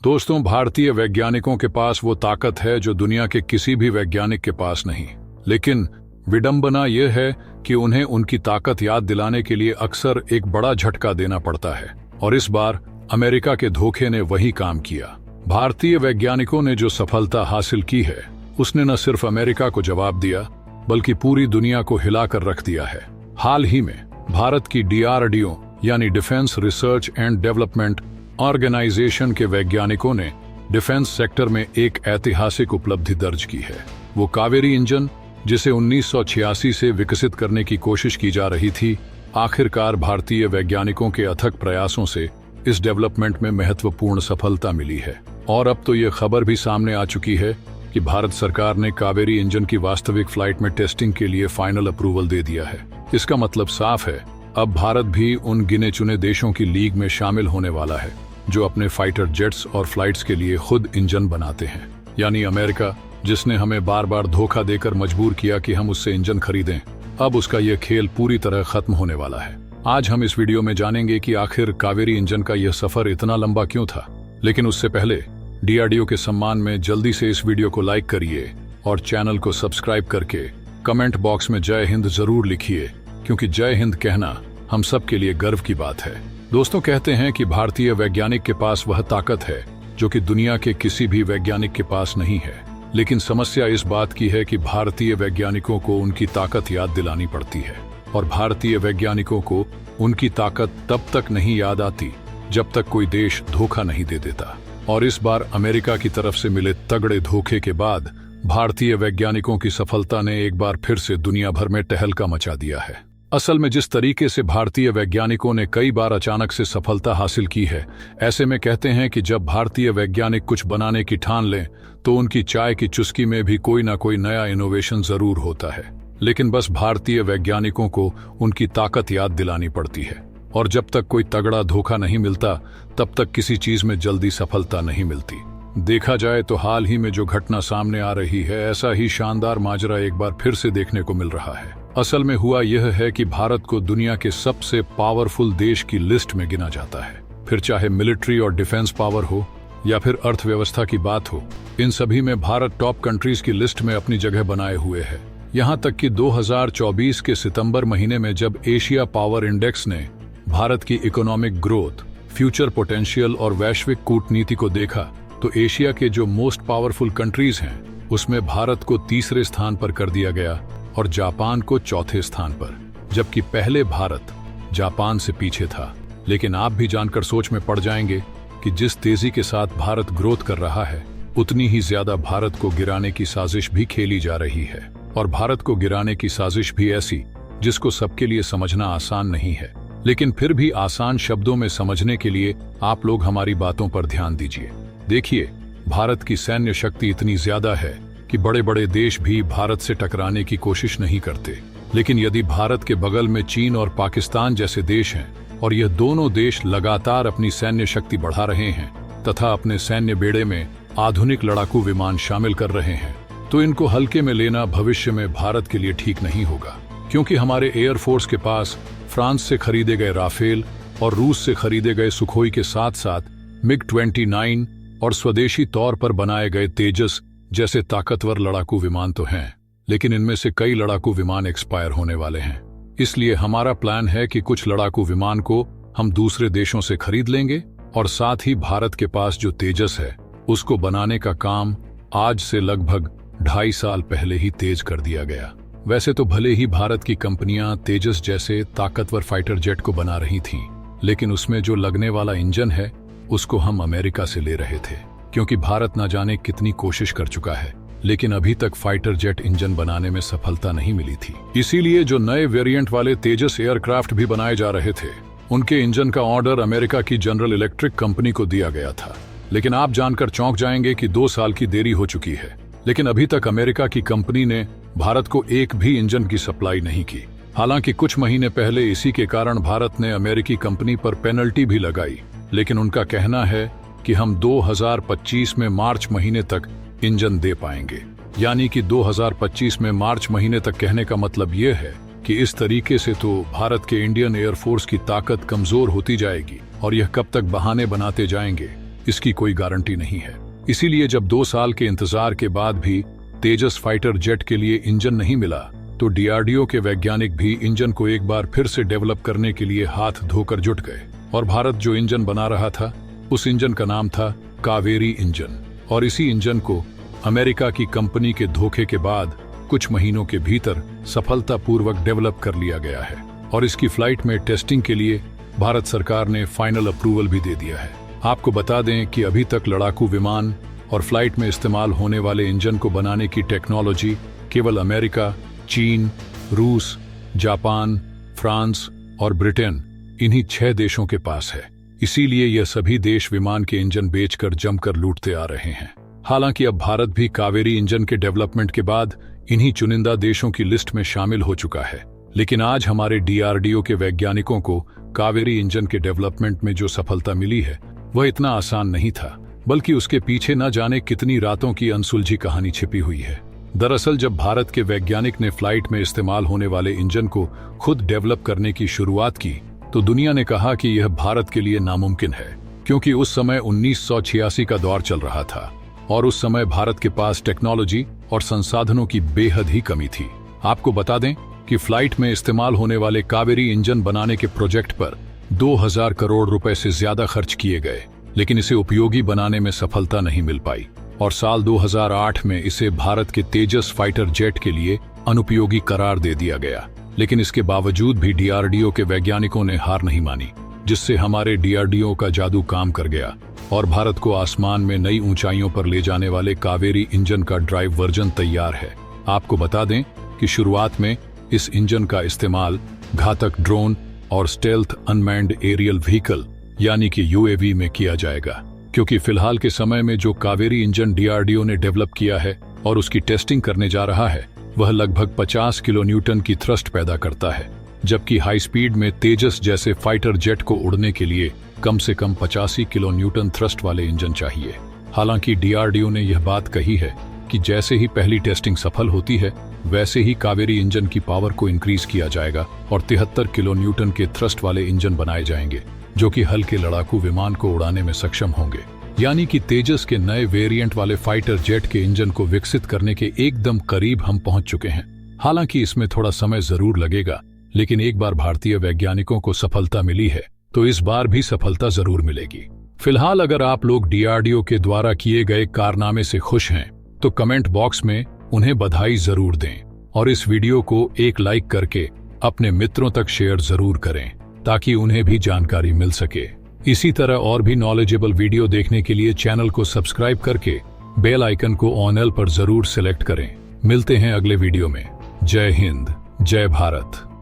दोस्तों, भारतीय वैज्ञानिकों के पास वो ताकत है जो दुनिया के किसी भी वैज्ञानिक के पास नहीं। लेकिन विडंबना यह है कि उन्हें उनकी ताकत याद दिलाने के लिए अक्सर एक बड़ा झटका देना पड़ता है, और इस बार अमेरिका के धोखे ने वही काम किया। भारतीय वैज्ञानिकों ने जो सफलता हासिल की है, उसने न सिर्फ अमेरिका को जवाब दिया, बल्कि पूरी दुनिया को हिलाकर रख दिया है। हाल ही में भारत की DRDO यानी defence research and development organisation के वैज्ञानिकों ने डिफेंस सेक्टर में एक ऐतिहासिक उपलब्धि दर्ज की है। वो कावेरी इंजन, जिसे 1986 से विकसित करने की कोशिश की जा रही थी, आखिरकार भारतीय वैज्ञानिकों के अथक प्रयासों से इस डेवलपमेंट में महत्वपूर्ण सफलता मिली है। और अब तो ये खबर भी सामने आ चुकी है कि भारत सरकार ने कावेरी इंजन की वास्तविक फ्लाइट में टेस्टिंग के लिए फाइनल अप्रूवल दे दिया है। इसका मतलब साफ है, अब भारत भी उन गिने चुने देशों की लीग में शामिल होने वाला है जो अपने फाइटर जेट्स और फ्लाइट्स के लिए खुद इंजन बनाते हैं। यानी अमेरिका, जिसने हमें बार बार धोखा देकर मजबूर किया कि हम उससे इंजन खरीदें, अब उसका यह खेल पूरी तरह खत्म होने वाला है। आज हम इस वीडियो में जानेंगे कि आखिर कावेरी इंजन का यह सफर इतना लंबा क्यों था। लेकिन उससे पहले DRDO के सम्मान में जल्दी से इस वीडियो को लाइक करिए और चैनल को सब्सक्राइब करके कमेंट बॉक्स में जय हिंद जरूर लिखिए, क्योंकि जय हिंद कहना हम सब के लिए गर्व की बात है। दोस्तों, कहते हैं कि भारतीय वैज्ञानिक के पास वह ताकत है जो कि दुनिया के किसी भी वैज्ञानिक के पास नहीं है। लेकिन समस्या इस बात की है कि भारतीय वैज्ञानिकों को उनकी ताकत याद दिलानी पड़ती है, और भारतीय वैज्ञानिकों को उनकी ताकत तब तक नहीं याद आती जब तक कोई देश धोखा नहीं दे देता। और इस बार अमेरिका की तरफ से मिले तगड़े धोखे के बाद भारतीय वैज्ञानिकों की सफलता ने एक बार फिर से दुनिया भर में टहलका मचा दिया है। असल में जिस तरीके से भारतीय वैज्ञानिकों ने कई बार अचानक से सफलता हासिल की है, ऐसे में कहते हैं कि जब भारतीय वैज्ञानिक कुछ बनाने की ठान लें तो उनकी चाय की चुस्की में भी कोई ना कोई नया इनोवेशन जरूर होता है। लेकिन बस भारतीय वैज्ञानिकों को उनकी ताकत याद दिलानी पड़ती है, और जब तक कोई तगड़ा धोखा नहीं मिलता तब तक किसी चीज में जल्दी सफलता नहीं मिलती। देखा जाए तो हाल ही में जो घटना सामने आ रही है, ऐसा ही शानदार माजरा एक बार फिर से देखने को मिल रहा है। असल में हुआ यह है कि भारत को दुनिया के सबसे पावरफुल देश की लिस्ट में गिना जाता है। फिर चाहे मिलिट्री और डिफेंस पावर हो या फिर अर्थव्यवस्था की बात हो, इन सभी में भारत टॉप कंट्रीज की लिस्ट में अपनी जगह बनाए हुए है। यहाँ तक कि 2024 के सितंबर महीने में जब एशिया पावर इंडेक्स ने भारत की इकोनॉमिक ग्रोथ, फ्यूचर पोटेंशियल और वैश्विक कूटनीति को देखा, तो एशिया के जो मोस्ट पावरफुल कंट्रीज हैं उसमें भारत को तीसरे स्थान पर कर दिया गया और जापान को चौथे स्थान पर, जबकि पहले भारत जापान से पीछे था। लेकिन आप भी जानकर सोच में पड़ जाएंगे कि जिस तेजी के साथ भारत ग्रोथ कर रहा है, उतनी ही ज्यादा भारत को गिराने की साजिश भी खेली जा रही है। और भारत को गिराने की साजिश भी ऐसी जिसको सबके लिए समझना आसान नहीं है। लेकिन फिर भी आसान शब्दों में समझने के लिए आप लोग हमारी बातों पर ध्यान दीजिए। देखिए, भारत की सैन्य शक्ति इतनी ज्यादा है कि बड़े बड़े देश भी भारत से टकराने की कोशिश नहीं करते। लेकिन यदि भारत के बगल में चीन और पाकिस्तान जैसे देश हैं, और यह दोनों देश लगातार अपनी सैन्य शक्ति बढ़ा रहे हैं तथा अपने सैन्य बेड़े में आधुनिक लड़ाकू विमान शामिल कर रहे हैं, तो इनको हल्के में लेना भविष्य में भारत के लिए ठीक नहीं होगा। क्योंकि हमारे एयरफोर्स के पास फ्रांस से खरीदे गए राफेल और रूस से खरीदे गए सुखोई के साथ साथ MiG-29 और स्वदेशी तौर पर बनाए गए तेजस जैसे ताकतवर लड़ाकू विमान तो हैं, लेकिन इनमें से कई लड़ाकू विमान एक्सपायर होने वाले हैं। इसलिए हमारा प्लान है कि कुछ लड़ाकू विमान को हम दूसरे देशों से खरीद लेंगे, और साथ ही भारत के पास जो तेजस है उसको बनाने का काम आज से लगभग 2.5 साल पहले ही तेज कर दिया गया। वैसे तो भले ही भारत की कंपनियां तेजस जैसे ताकतवर फाइटर जेट को बना रही थीं, लेकिन उसमें जो लगने वाला इंजन है उसको हम अमेरिका से ले रहे थे, क्योंकि भारत न जाने कितनी कोशिश कर चुका है, लेकिन अभी तक फाइटर जेट इंजन बनाने में सफलता नहीं मिली थी। इसीलिए जो नए वेरिएंट वाले तेजस एयरक्राफ्ट भी बनाए जा रहे थे, उनके इंजन का ऑर्डर अमेरिका की जनरल इलेक्ट्रिक कंपनी को दिया गया था। लेकिन आप जानकर चौंक जाएंगे कि 2 साल की देरी हो चुकी है, लेकिन अभी तक अमेरिका की कंपनी ने भारत को एक भी इंजन की सप्लाई नहीं की। हालांकि कुछ महीने पहले इसी के कारण भारत ने अमेरिकी कंपनी पर पेनल्टी भी लगाई, लेकिन उनका कहना है कि हम 2025 में मार्च महीने तक इंजन दे पाएंगे। यानी कि 2025 में मार्च महीने तक कहने का मतलब यह है कि इस तरीके से तो भारत के इंडियन एयरफोर्स की ताकत कमजोर होती जाएगी, और यह कब तक बहाने बनाते जाएंगे इसकी कोई गारंटी नहीं है। इसीलिए जब 2 साल के इंतजार के बाद भी तेजस फाइटर जेट के लिए इंजन नहीं मिला, तो डीआरडीओ के वैज्ञानिक भी इंजन को एक बार फिर से डेवलप करने के लिए हाथ धोकर जुट गए। और भारत जो इंजन बना रहा था, उस इंजन का नाम था कावेरी इंजन। और इसी इंजन को अमेरिका की कंपनी के धोखे के बाद कुछ महीनों के भीतर सफलतापूर्वक डेवलप कर लिया गया है। और इसकी फ्लाइट में टेस्टिंग के लिए भारत सरकार ने फाइनल अप्रूवल भी दे दिया है। आपको बता दें कि अभी तक लड़ाकू विमान और फ्लाइट में इस्तेमाल होने वाले इंजन को बनाने की टेक्नोलॉजी केवल अमेरिका, चीन, रूस, जापान, फ्रांस और ब्रिटेन, इन्हीं 6 देशों के पास है। इसीलिए यह सभी देश विमान के इंजन बेचकर जमकर लूटते आ रहे हैं। हालांकि अब भारत भी कावेरी इंजन के डेवलपमेंट के बाद इन्हीं चुनिंदा देशों की लिस्ट में शामिल हो चुका है। लेकिन आज हमारे डीआरडीओ के वैज्ञानिकों को कावेरी इंजन के डेवलपमेंट में जो सफलता मिली है, वह इतना आसान नहीं था, बल्कि उसके पीछे न जाने कितनी रातों की अनसुलझी कहानी छिपी हुई है। दरअसल जब भारत के वैज्ञानिक ने फ्लाइट में इस्तेमाल होने वाले इंजन को खुद डेवलप करने की शुरुआत की, तो दुनिया ने कहा कि यह भारत के लिए नामुमकिन है, क्योंकि उस समय 1986 का दौर चल रहा था और उस समय भारत के पास टेक्नोलॉजी और संसाधनों की बेहद ही कमी थी। आपको बता दें कि फ्लाइट में इस्तेमाल होने वाले कावेरी इंजन बनाने के प्रोजेक्ट पर 2000 करोड़ रुपए से ज्यादा खर्च किए गए, लेकिन इसे उपयोगी बनाने में सफलता नहीं मिल पाई और साल 2008 में इसे भारत के तेजस फाइटर जेट के लिए अनुपयोगी करार दे दिया गया। लेकिन इसके बावजूद भी डीआरडीओ के वैज्ञानिकों ने हार नहीं मानी, जिससे हमारे डीआरडीओ का जादू काम कर गया और भारत को आसमान में नई ऊंचाइयों पर ले जाने वाले कावेरी इंजन का ड्राइव वर्जन तैयार है। आपको बता दें कि शुरुआत में इस इंजन का इस्तेमाल घातक ड्रोन और स्टेल्थ अनमैन्ड एरियल व्हीकल यानी कि यूएवी में किया जाएगा, क्योंकि फिलहाल के समय में जो कावेरी इंजन डीआरडीओ ने डेवलप किया है और उसकी टेस्टिंग करने जा रहा है, वह लगभग 50 किलो न्यूटन की थ्रस्ट पैदा करता है, जबकि हाई स्पीड में तेजस जैसे फाइटर जेट को उड़ने के लिए कम से कम 85 किलो न्यूटन थ्रस्ट वाले इंजन चाहिए। हालांकि डीआरडीओ ने यह बात कही है कि जैसे ही पहली टेस्टिंग सफल होती है, वैसे ही कावेरी इंजन की पावर को इंक्रीज किया जाएगा और 73 किलो न्यूटन के थ्रस्ट वाले इंजन बनाए जाएंगे, जो कि हल्के लड़ाकू विमान को उड़ाने में सक्षम होंगे। यानी कि तेजस के नए वेरिएंट वाले फाइटर जेट के इंजन को विकसित करने के एकदम करीब हम पहुंच चुके हैं। हालांकि इसमें थोड़ा समय जरूर लगेगा, लेकिन एक बार भारतीय वैज्ञानिकों को सफलता मिली है, तो इस बार भी सफलता जरूर मिलेगी। फिलहाल अगर आप लोग डीआरडीओ के द्वारा किए गए कारनामे से खुश हैं, तो कमेंट बॉक्स में उन्हें बधाई जरूर दें और इस वीडियो को एक लाइक करके अपने मित्रों तक शेयर जरूर करें, ताकि उन्हें भी जानकारी मिल सके। इसी तरह और भी नॉलेजेबल वीडियो देखने के लिए चैनल को सब्सक्राइब करके बेल आइकन को ऑल पर जरूर सिलेक्ट करें। मिलते हैं अगले वीडियो में। जय हिंद, जय भारत।